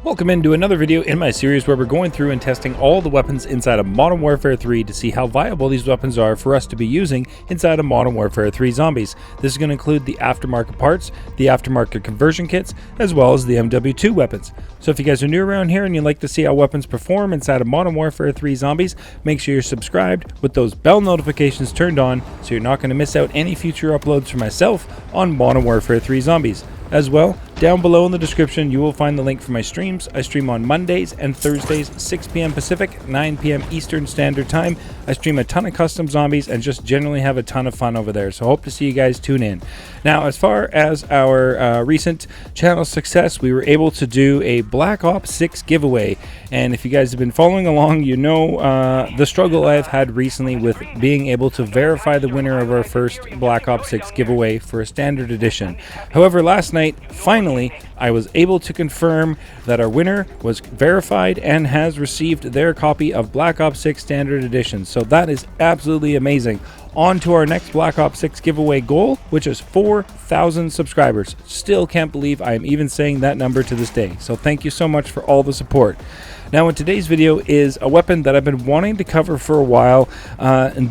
Welcome into another video in my series where we're going through and testing all the weapons inside of Modern Warfare 3 to see how viable these weapons are for us to be using inside of Modern Warfare 3 Zombies. This is going to include the aftermarket parts, the aftermarket conversion kits, as well as the MW2 weapons. So if you guys are new around here and you'd like to see how weapons perform inside of Modern Warfare 3 Zombies, make sure you're subscribed with those bell notifications turned on so you're not going to miss out any future uploads from myself on Modern Warfare 3 Zombies. As well, down below in the description you will find the link for my streams. I stream on Mondays and Thursdays, 6 p.m. Pacific, 9 p.m. Eastern Standard Time. I stream a ton of custom zombies and just generally have a ton of fun over there, so hope to see you guys tune in. Now, as far as our recent channel success, we were able to do a Black Ops 6 giveaway, and if you guys have been following along, you know the struggle I've had recently with being able to verify the winner of our first Black Ops 6 giveaway for a standard edition. However, last night, finally, I was able to confirm that our winner was verified and has received their copy of Black Ops 6 Standard Edition. So that is absolutely amazing. On to our next Black Ops 6 giveaway goal, which is 4,000 subscribers. Still can't believe I am even saying that number to this day. So thank you so much for all the support. Now, in today's video is a weapon that I've been wanting to cover for a while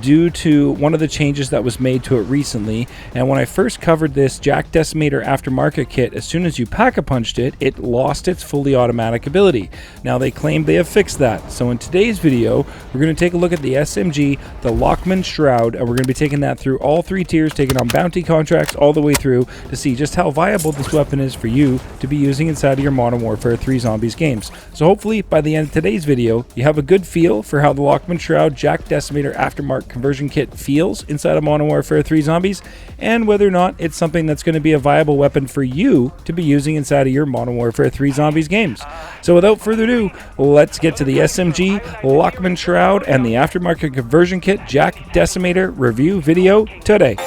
due to one of the changes that was made to it recently. And when I first covered this JAK Decimator aftermarket kit, as soon as you pack-a-punched it, it lost its fully automatic ability. Now, they claim they have fixed that. So in today's video, we're going to take a look at the SMG, the Lachmann Shroud, and we're going to be taking that through all three tiers, taking on bounty contracts all the way through to see just how viable this weapon is for you to be using inside of your Modern Warfare 3 Zombies games. So hopefully, by the end of today's video, you have a good feel for how the Lachmann Shroud JAK Decimator aftermarket conversion kit feels inside of Modern Warfare 3 Zombies, and whether or not it's something that's going to be a viable weapon for you to be using inside of your Modern Warfare 3 Zombies games. So without further ado, let's get to the SMG Lachmann Shroud and the aftermarket conversion kit JAK Decimator review video today.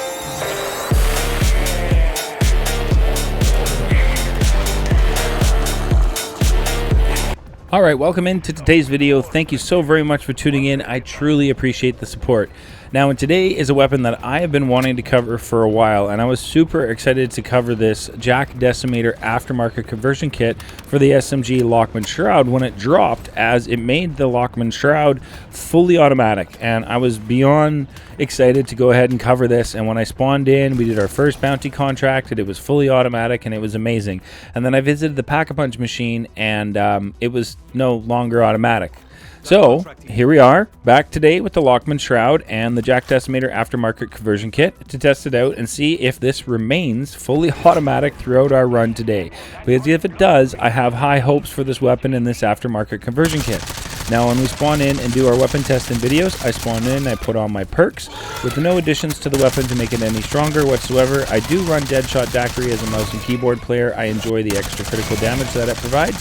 Alright, welcome into today's video. Thank you so very much for tuning in. I truly appreciate the support. Now, today is a weapon that I have been wanting to cover for a while, and I was super excited to cover this JAK Decimator aftermarket conversion kit for the SMG Lachmann Shroud when it dropped, as it made the Lachmann Shroud fully automatic, and I was beyond excited to go ahead and cover this. And when I spawned in, we did our first bounty contract, and it was fully automatic, and it was amazing. And then I visited the Pack-a-Punch machine, and it was no longer automatic. So here we are, back today with the Lachmann Shroud and the JAK Decimator aftermarket conversion kit to test it out and see if this remains fully automatic throughout our run today. Because if it does, I have high hopes for this weapon and this aftermarket conversion kit. Now, when we spawn in and do our weapon testing videos, I spawn in, I put on my perks with no additions to the weapon to make it any stronger whatsoever. I do run Deadshot Daiquiri as a mouse and keyboard player. I enjoy the extra critical damage that it provides.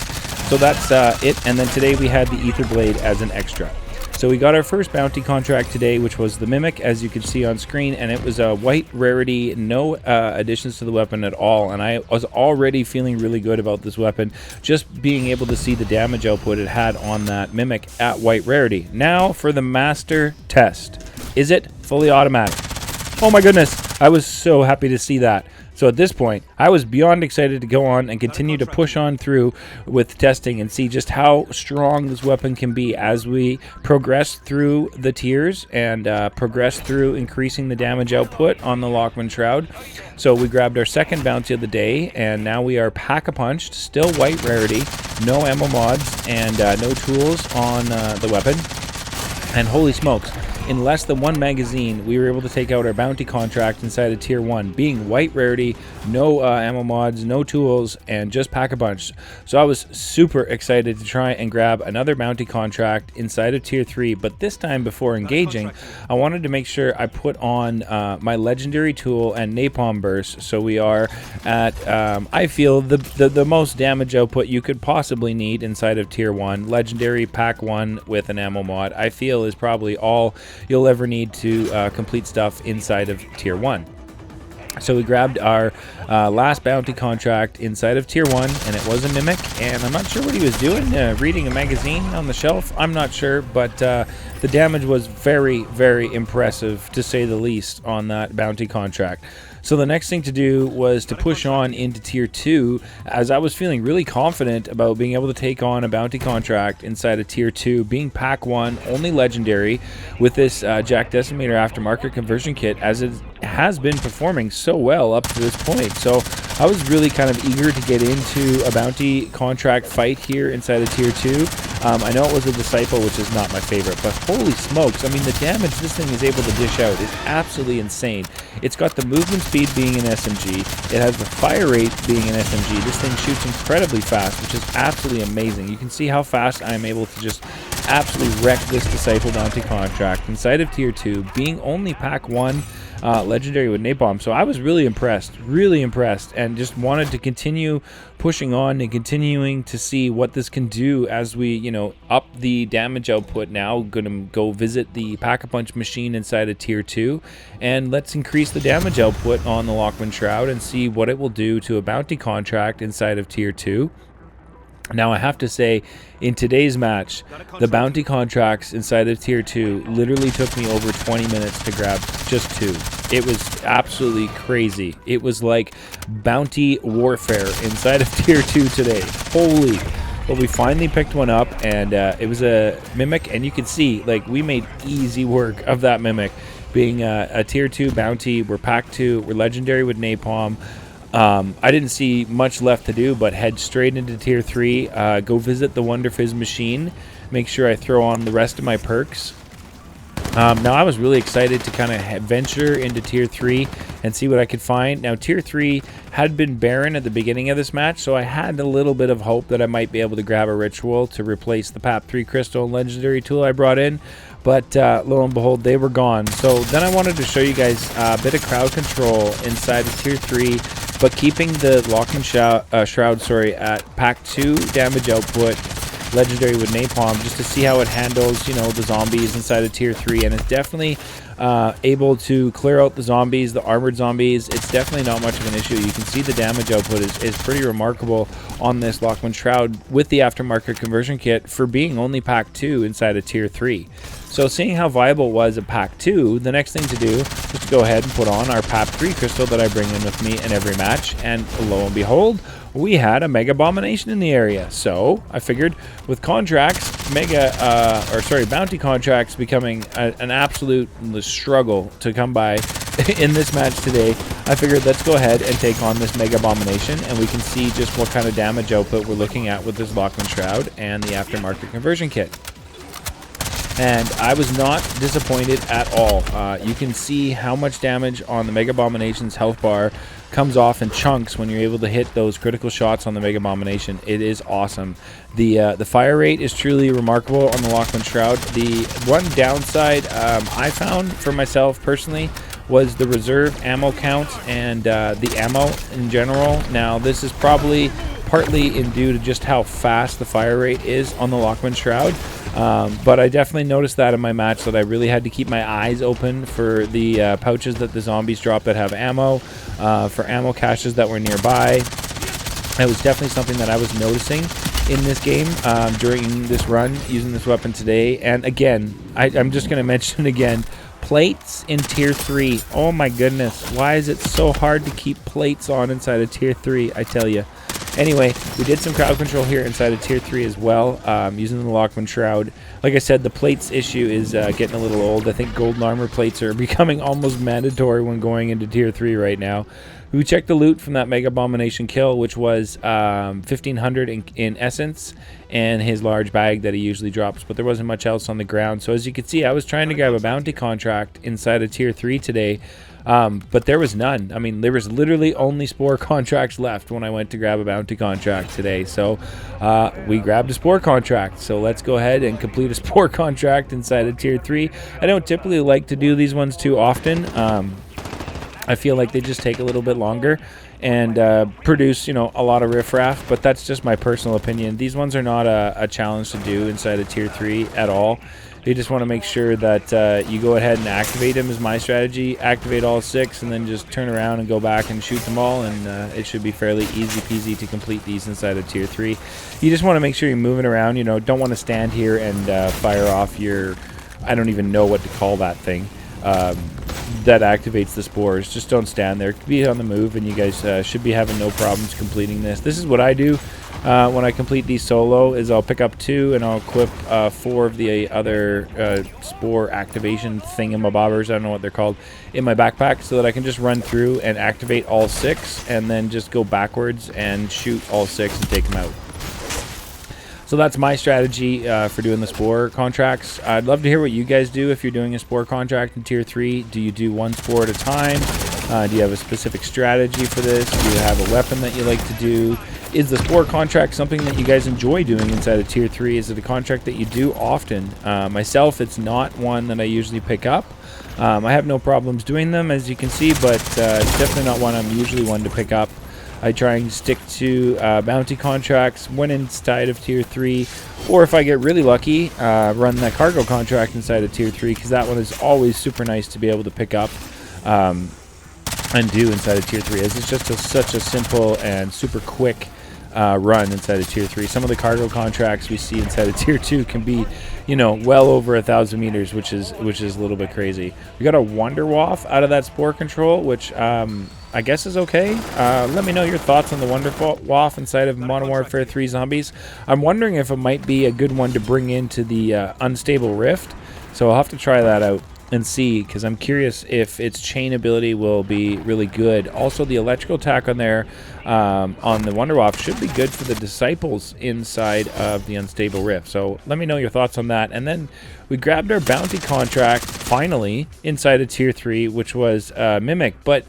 So that's it. And then today we had the Ether Blade as an extra. So we got our first bounty contract today, which was the Mimic, as you can see on screen, and it was a white rarity, no additions to the weapon at all. And I was already feeling really good about this weapon, just being able to see the damage output it had on that Mimic at white rarity. Now for the master test. Is it fully automatic? Oh my goodness, I was so happy to see that. So at this point, I was beyond excited to go on and continue to push on through with testing and see just how strong this weapon can be as we progress through the tiers and progress through increasing the damage output on the Lachmann Shroud. So we grabbed our second bounty of the day, and now we are pack-a-punched, still white rarity, no ammo mods, and no tools on the weapon. And holy smokes, in less than one magazine, we were able to take out our bounty contract inside of Tier 1, being white rarity, no ammo mods, no tools, and just pack-a-punch. So I was super excited to try and grab another bounty contract inside of Tier 3, but this time before engaging, I wanted to make sure I put on my legendary tool and napalm burst, so we are at, I feel, the most damage output you could possibly need inside of Tier 1. Legendary Pack 1 with an ammo mod, I feel, is probably all you'll ever need to complete stuff inside of Tier 1. So we grabbed our last bounty contract inside of Tier 1, and it was a Mimic, and I'm not sure what he was doing, reading a magazine on the shelf, I'm not sure, but the damage was very, very impressive, to say the least, on that bounty contract. So the next thing to do was to push on into Tier 2, as I was feeling really confident about being able to take on a bounty contract inside of Tier 2, being Pack 1, only Legendary, with this JAK Decimator aftermarket conversion kit, as it has been performing so well up to this point. So I was really kind of eager to get into a bounty contract fight here inside of Tier 2. I know it was a Disciple, which is not my favorite, but holy smokes, I mean, the damage this thing is able to dish out is absolutely insane. It's got the movement speed being an SMG, it has the fire rate being an SMG. This thing shoots incredibly fast, which is absolutely amazing. You can see how fast I'm able to just absolutely wreck this Disciple bounty contract inside of Tier 2, being only Pack 1 Legendary with napalm. So I was really impressed, and just wanted to continue pushing on and continuing to see what this can do as we, you know, up the damage output. Now gonna go visit the Pack-a-Punch machine inside of Tier 2, and let's increase the damage output on the Lachmann Shroud and see what it will do to a bounty contract inside of Tier 2. Now, I have to say, in today's match, the bounty contracts inside of Tier 2 literally took me over 20 minutes to grab just 2. It was absolutely crazy. It was like bounty warfare inside of Tier 2 today. Holy. But we finally picked one up, and it was a Mimic, and you can see, like, we made easy work of that Mimic. Being a Tier 2 bounty, we're Pack 2, we're Legendary with napalm. I didn't see much left to do but head straight into Tier 3, go visit the Wonder Fizz machine, make sure I throw on the rest of my perks. Now I was really excited to kind of venture into Tier 3 and see what I could find. Now Tier 3 had been barren at the beginning of this match, so I had a little bit of hope that I might be able to grab a Ritual to replace the PAP 3 Crystal and Legendary tool I brought in. But lo and behold, they were gone. So then I wanted to show you guys a bit of crowd control inside of Tier 3, but keeping the Lachmann Shroud at Pack 2 damage output, Legendary with napalm, just to see how it handles, you know, the zombies inside of Tier 3. And it's definitely able to clear out the zombies, the armored zombies. It's definitely not much of an issue. You can see the damage output is pretty remarkable on this Lachmann Shroud with the aftermarket conversion kit for being only Pack 2 inside of Tier 3. So seeing how viable it was at Pack 2, the next thing to do is to go ahead and put on our PAP 3 crystal that I bring in with me in every match, and lo and behold, we had a Mega Abomination in the area. So I figured with contracts, bounty contracts becoming an absolute struggle to come by in this match today, I figured let's go ahead and take on this Mega Abomination, and we can see just what kind of damage output we're looking at with this Lachmann Shroud and the aftermarket conversion kit. And I was not disappointed at all. You can see how much damage on the Mega Abomination's health bar comes off in chunks when you're able to hit those critical shots on the Mega Abomination. It is awesome. The fire rate is truly remarkable on the Lachmann Shroud. The one downside I found for myself personally was the reserve ammo count and the ammo in general. Now, this is probably partly due to just how fast the fire rate is on the Lachmann Shroud. But I definitely noticed that in my match, that I really had to keep my eyes open for the pouches that the zombies drop that have ammo, for ammo caches that were nearby. It was definitely something that I was noticing in this game during this run using this weapon today. And again, I'm just going to mention again, plates in Tier 3. Oh my goodness, why is it so hard to keep plates on inside of Tier 3, I tell you. Anyway, we did some crowd control here inside of Tier 3 as well, using the Lachmann Shroud. Like I said, the plates issue is getting a little old. I think golden armor plates are becoming almost mandatory when going into Tier 3 right now. We checked the loot from that Mega Abomination kill, which was 1,500 in essence, and his large bag that he usually drops, but there wasn't much else on the ground. So as you can see, I was trying to grab a bounty contract inside of Tier 3 today, but there was none. I mean, there was literally only Spore contracts left when I went to grab a bounty contract today. So we grabbed a Spore contract. So let's go ahead and complete a Spore contract inside of Tier 3. I don't typically like to do these ones too often. I feel like they just take a little bit longer and produce, you know, a lot of riffraff, but that's just my personal opinion. These ones are not a challenge to do inside of Tier 3 at all. You just want to make sure that you go ahead and activate them is my strategy. Activate all 6 and then just turn around and go back and shoot them all, and it should be fairly easy peasy to complete these inside of Tier 3. You just want to make sure you're moving around, you know, don't want to stand here and fire off your, I don't even know what to call that thing. that activates the spores. Just don't stand there. Be on the move, and you guys should be having no problems completing this. This is what I do when I complete these solo, is I'll pick up 2 and I'll equip 4 of the other spore activation thingamabobbers, I don't know what they're called, in my backpack, so that I can just run through and activate all 6 and then just go backwards and shoot all 6 and take them out. So that's my strategy for doing the spore contracts. I'd love to hear what you guys do if you're doing a spore contract in Tier 3. Do you do 1 spore at a time? Do you have a specific strategy for this? Do you have a weapon that you like to do? Is the spore contract something that you guys enjoy doing inside of Tier 3? Is it a contract that you do often? Myself, it's not one that I usually pick up. I have no problems doing them, as you can see, but it's definitely not one I'm usually one to pick up. I try and stick to bounty contracts when inside of Tier 3, or if I get really lucky, run that cargo contract inside of Tier 3, because that one is always super nice to be able to pick up and do inside of Tier 3, as it's just such a simple and super quick run inside of Tier 3. Some of the cargo contracts we see inside of Tier 2 can be, you know, well over 1,000 meters, which is a little bit crazy. We got a Wonder Waff out of that spore control, which I guess is okay. Let me know your thoughts on the Wonder Waff inside of Modern Warfare 3 Zombies. I'm wondering if it might be a good one to bring into the Unstable Rift, so I'll have to try that out and see, because I'm curious if its chain ability will be really good. Also, the electrical attack on there on the Wonder Waff should be good for the Disciples inside of the Unstable Rift. So let me know your thoughts on that. And then we grabbed our bounty contract finally inside of Tier 3, which was Mimic. But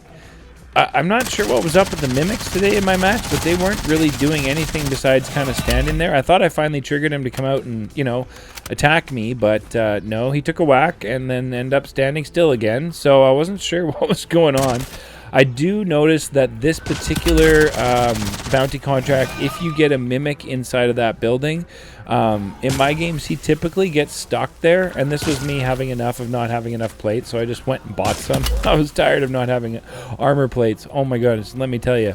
I'm not sure what was up with the Mimics today in my match, but they weren't really doing anything besides kind of standing there. I thought I finally triggered him to come out and, you know, attack me, but no, he took a whack and then ended up standing still again, so I wasn't sure what was going on. I do notice that this particular bounty contract, if you get a Mimic inside of that building, in my games he typically gets stuck there, and this was me having enough of not having enough plates, so I just went and bought some. I was tired of not having armor plates. Oh my goodness, let me tell you.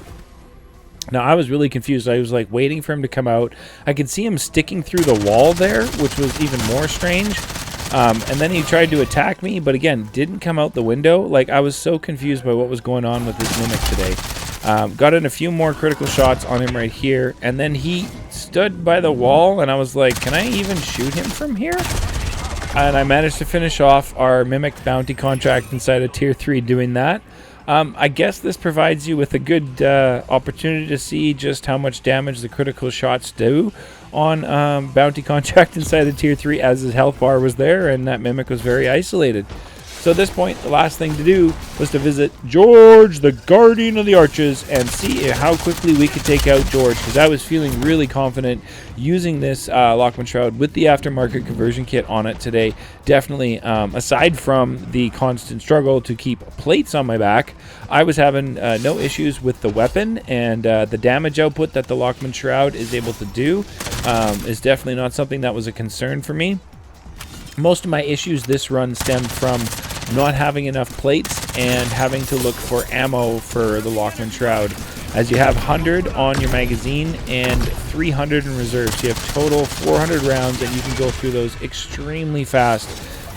Now, I was really confused. I was like waiting for him to come out. I could see him sticking through the wall there, which was even more strange. And then he tried to attack me, but again, didn't come out the window. Like, I was so confused by what was going on with this Mimic today. Got in a few more critical shots on him right here, and then he stood by the wall, and I was like, can I even shoot him from here? And I managed to finish off our Mimic bounty contract inside of Tier 3 doing that. I guess this provides you with a good opportunity to see just how much damage the critical shots do on bounty contract inside of Tier 3, as his health bar was there and that Mimic was very isolated. So at this point, the last thing to do was to visit Zhorde, the Guardian of the Arches, and see how quickly we could take out Zhorde, because I was feeling really confident using this Lachmann Shroud with the aftermarket conversion kit on it today. Definitely, aside from the constant struggle to keep plates on my back, I was having no issues with the weapon, and the damage output that the Lachmann Shroud is able to do is definitely not something that was a concern for me. Most of my issues this run stemmed from not having enough plates and having to look for ammo for the Lachmann Shroud, as you have 100 on your magazine and 300 in reserve. So you have total 400 rounds, and you can go through those extremely fast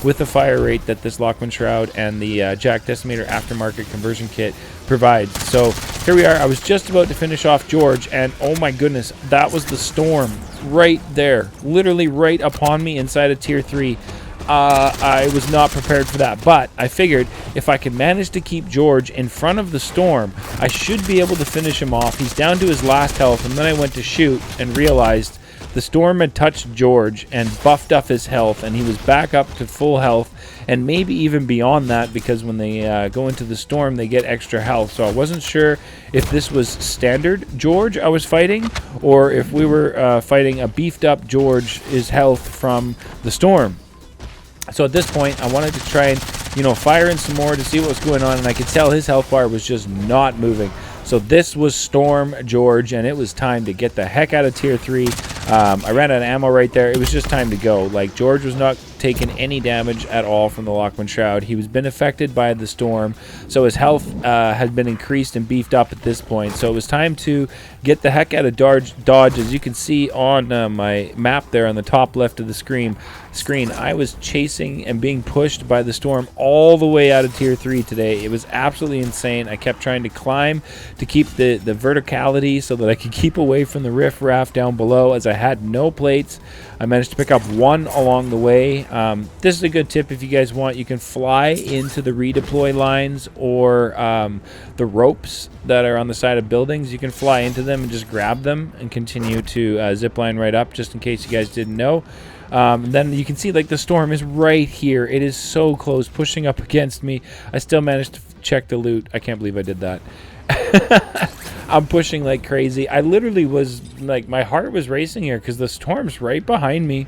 with the fire rate that this Lachmann Shroud and the JAK Decimator aftermarket conversion kit provides. So here we are. I was just about to finish off Zhorde, and oh my goodness, that was the storm right there, literally right upon me inside of Tier 3. I was not prepared for that, but I figured if I could manage to keep Zhorde in front of the storm, I should be able to finish him off. He's down to his last health, and then I went to shoot and realized the storm had touched Zhorde and buffed up his health, and he was back up to full health, and maybe even beyond that, because when they go into the storm, they get extra health. So I wasn't sure if this was standard Zhorde I was fighting, or if we were fighting a beefed up Zhorde's health from the storm. So at this point, I wanted to try and, you know, fire in some more to see what was going on, and I could tell his health bar was just not moving. So this was Storm Zhorde, and it was time to get the heck out of Tier 3. I ran out of ammo right there. It was just time to go. Like, Zhorde was not taken any damage at all from the Lachmann Shroud. He was been affected by the storm, so his health had been increased and beefed up at this point. So it was time to get the heck out of dodge. As you can see on my map there on the top left of the screen, I was chasing and being pushed by the storm all the way out of tier 3 today. It was absolutely insane. I kept trying to climb to keep the verticality so that I could keep away from the riffraff down below, as I had no plates. I managed to pick up one along the way. This is a good tip if you guys want. You can fly into the redeploy lines or the ropes that are on the side of buildings. You can fly into them and just grab them and continue to zip line right up, just in case you guys didn't know. Then you can see like the storm is right here. It is so close, pushing up against me. I still managed to check the loot. I can't believe I did that. I'm pushing like crazy. I literally was like, my heart was racing here because the storm's right behind me.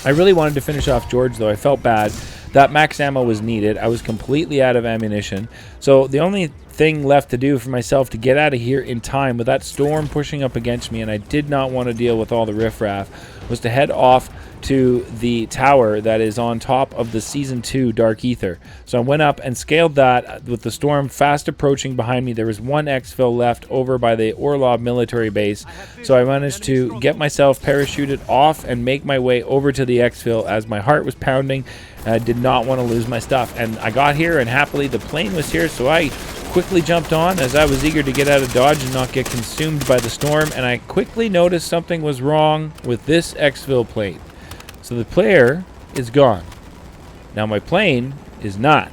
I really wanted to finish off Zhorde though. I felt bad. That max ammo was needed. I was completely out of ammunition. So the only thing left to do for myself to get out of here in time with that storm pushing up against me, and I did not want to deal with all the riffraff, was to head off to the tower that is on top of the Season 2 Dark Ether. So I went up and scaled that with the storm fast approaching behind me. There was one exfil left over by the Orlov military base. So I managed to get myself parachuted off and make my way over to the exfil as my heart was pounding. I did not want to lose my stuff. And I got here, and happily the plane was here, so I quickly jumped on as I was eager to get out of dodge and not get consumed by the storm. And I quickly noticed something was wrong with this exfil plane. So the player is gone. Now my plane is not,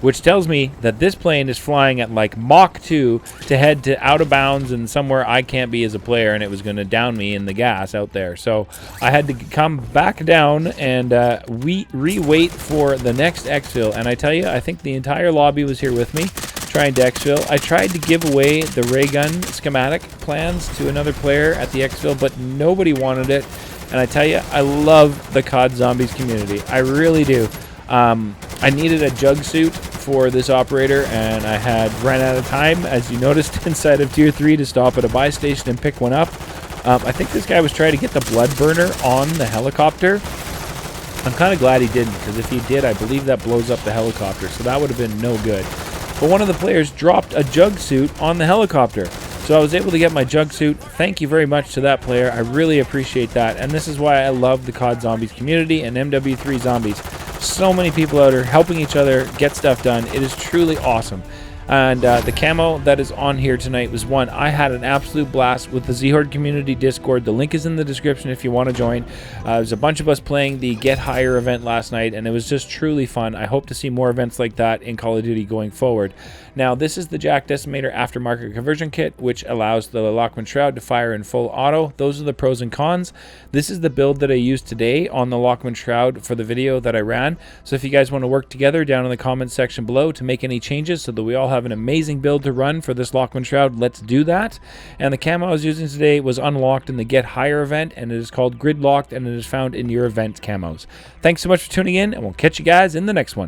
which tells me that this plane is flying at like Mach 2 to head to out of bounds and somewhere I can't be as a player, and it was going to down me in the gas out there. So I had to come back down and re-wait for the next exfil. And I tell you, I think the entire lobby was here with me trying to exfil. I tried to give away the ray gun schematic plans to another player at the exfil, but nobody wanted it. And I tell you, I love the COD Zombies community. I really do. I needed a jug suit for this operator, and I had ran out of time, as you noticed, inside of Tier 3 to stop at a buy station and pick one up. I think this guy was trying to get the blood burner on the helicopter. I'm kind of glad he didn't, because if he did, I believe that blows up the helicopter, so that would have been no good. But one of the players dropped a jug suit on the helicopter. So I was able to get my jug suit. Thank you very much to that player. I really appreciate that. And this is why I love the COD Zombies community and MW3 Zombies. So many people out there helping each other get stuff done. It is truly awesome. And the camo that is on here tonight was one. I had an absolute blast with the Zhordecommunity Discord. The link is in the description if you want to join. There's a bunch of us playing the Get Higher event last night, and it was just truly fun. I hope to see more events like that in Call of Duty going forward. Now, this is the JAK Decimator aftermarket conversion kit, which allows the Lachmann Shroud to fire in full auto. Those are the pros and cons. This is the build that I used today on the Lachmann Shroud for the video that I ran. So if you guys want to work together down in the comments section below to make any changes so that we all have an amazing build to run for this Lachmann Shroud, let's do that. And the camo I was using today was unlocked in the Get Higher event, and it is called Grid Locked, and it is found in your event camos. Thanks so much for tuning in, and we'll catch you guys in the next one.